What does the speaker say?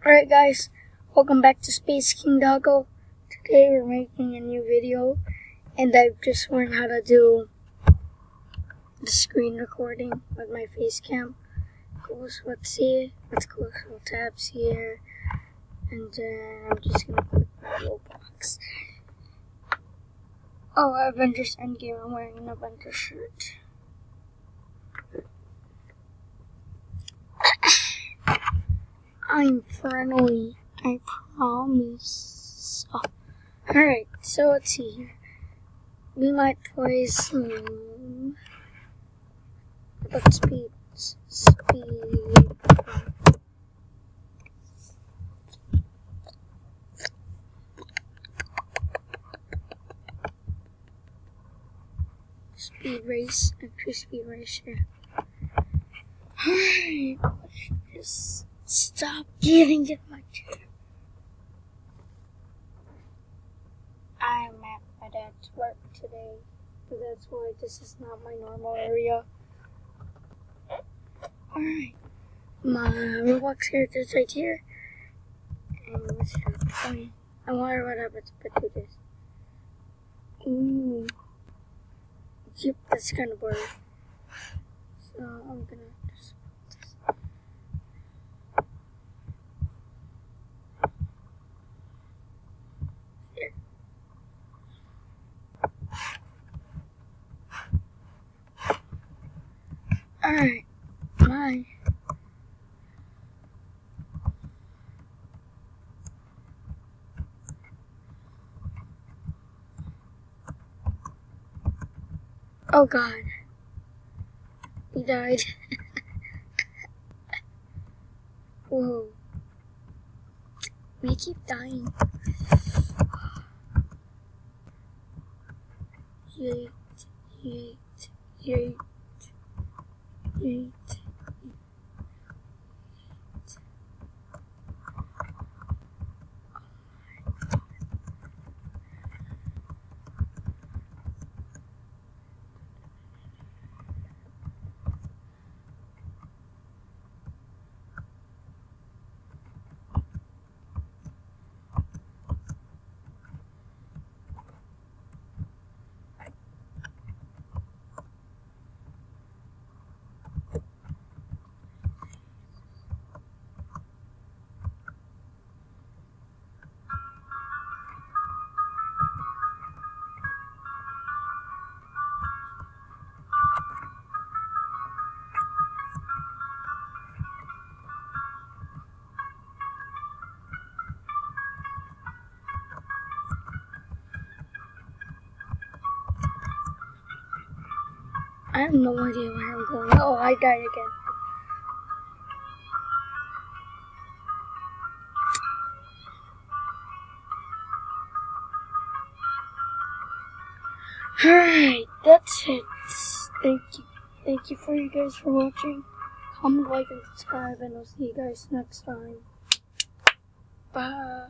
Alright guys, welcome back to FACECAM. Today we're making a new video and I've just learned how to do the screen recording with my FACECAM. Let's see, let's go to the tabs here and then I'm just gonna click my Roblox. Oh, Avengers Endgame, I'm wearing an Avengers shirt. I'm friendly, I promise. Alright, so let's see here. We might play some... Let's speed. Speed race, actually speed race here. Alright, let's just stop getting in my chair. I'm at my dad's work today, but that's why this is not my normal area. Alright, my Roblox character is right here. And let's start playing. I wonder what happens if I do this. Ooh. Yep, that's kind of blurry. So I'm gonna just put this. Here. Alright, bye. Oh god. He died. Whoa. We keep dying. Yeet, yeet, yeet, yeet. I have no idea where I'm going. Oh, I died again. Alright, that's it. Thank you for you guys for watching. Comment, like, and subscribe, and I'll see you guys next time. Bye.